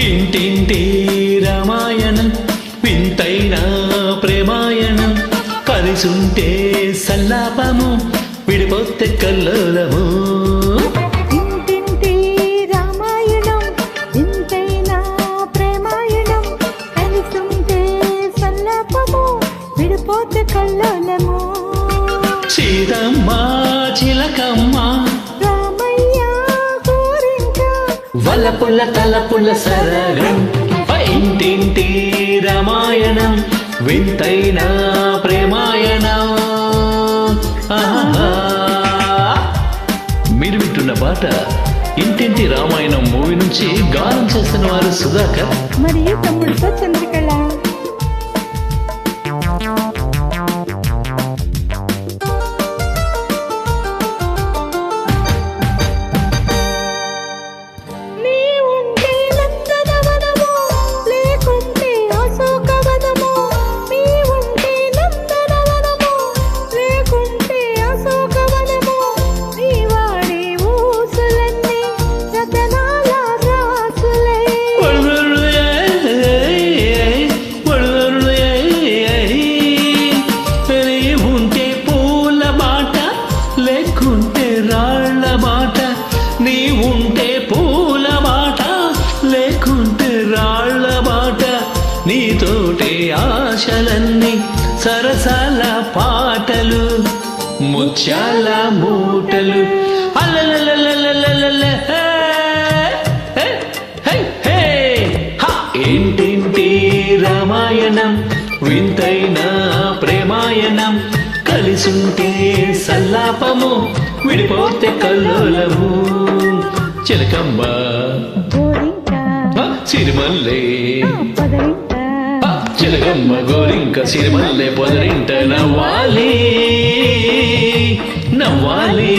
ఇంటింటి రామాయణం వింతైన ప్రేమాయణం కలిసుంటే సల్లాపము విడిపోతే కల్లోలము. ఇంటింటి రామాయణం వింతైన ప్రేమాయణం కలిసుంటే సల్లాపము విడిపోతే కల్లోలము. సీతమ్మ చిలకమ్మ వలపుల్ల తలపుల్ల సరగం ఇంటింటి రామాయణం వింతైన ప్రేమాయణం. మీరు వింటున్న పాట ఇంటింటి రామాయణం మూవీ నుంచి గానం చేస్తున్న వారు సుధాకర్ మరియు తమ్ముడితో చంద్రికళ. లేకుంటే రాళ్ల బాట నీ ఉంటే పూల బాట లేకుంటే రాళ్ల బాట నీతోటే ఆశలన్నీ సరసాల పాటలు ముత్యాల మూటలు అల్లలలలలలల ఇంటింటి రామాయణం వింతైన ప్రేమాయణం కలిసుంటే సల్లాపము విడిపోతే కల్లోలము. చిలకమ్మ సిరిమల్లె చిలకమ్మ గోరింక సిరిమల్లె పొదరింట నవ్వాలి నవ్వాలి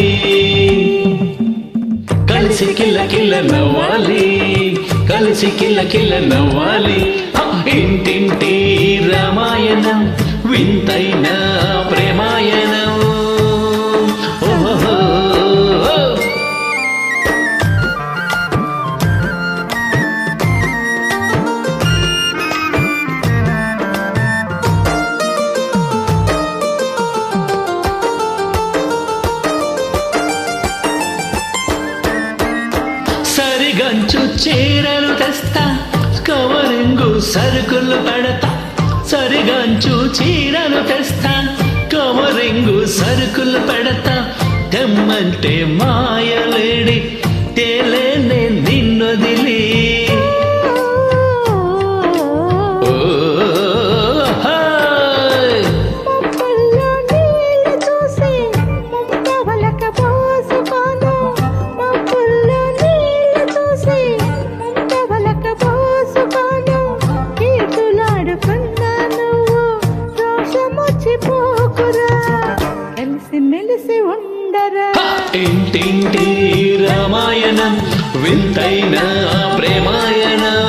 కలిసి కిల్ల కిల్ల నవ్వాలి కలిసి కిల్ల కిల్ల నవ్వాలి. ఇంటింటి రామాయణం వింతైన ప్రేమాయణం. సరిగంచు చీరలు తెస్తా కవరింగు సరుకులు పెడతా సరిగంచు చీరలు తెస్తా కవరింగు సరుకులు పెడతా తెమ్మంటే మాయలేడి తేలేనే నిన్నొదిలి ఇంటింటి రామాయణం వింతైన ప్రేమాయణం.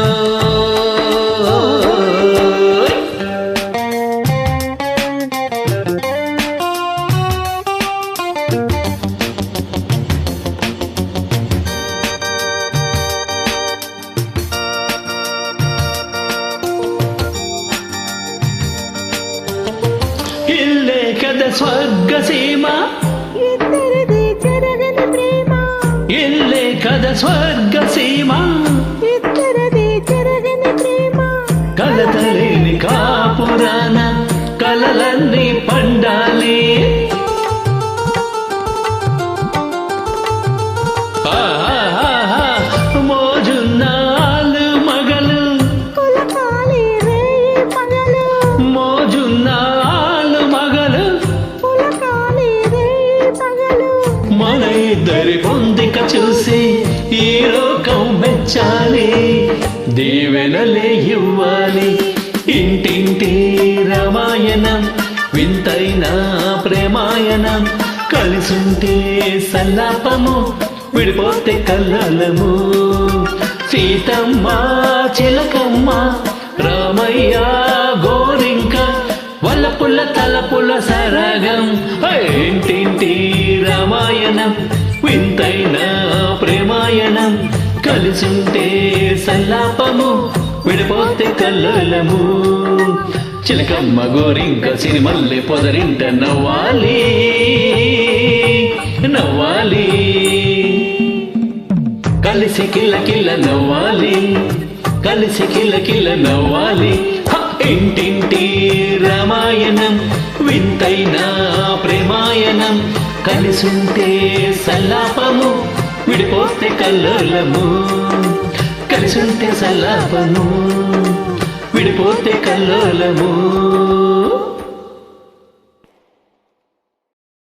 ఇల్లే కదా స్వర్గసీమ ఇల్లే కథ స్వర్గసీమ కలతలేని కాపురాన కలలన్నీ పండాలి మోజున్నాళ్ళు మగలు మోజున్నాళ్ళు మగలు మన ఇద్దరి పొందిక చూసి ఈ లోకం మెచ్చాలి దీవెనలే ఇవ్వాలి. ఇంటింటి రామాయణం వింతైన ప్రేమాయణం కలిసుంటే సల్లాపము విడిపోతే కల్లోలము. సీతమ్మ చిలకమ్మ రామయ్య గోరింక వల్లపు తలపుల సరగం ఇంటింటి రామాయణం వింతైన ప్రేమాయణం కలిసుంటే సల్లాపము విడిపోతే కల్లోలము చిలకమ్మ గోరింక సిరిమల్లె పొదరింట నవ్వాలి నవ్వాలి కలిసి కిల్ల కిల్ల నవ్వాలి కలిసి కిల్ల కిల్ల నవ్వాలి ఇంటింటి రామాయణం వింతైన ప్రేమాయణం కలిసుంటే సల్లాపము విడిపోతే కల్లోలము కలిసుంటే సల్లాపము విడిపోతే కల్లోలము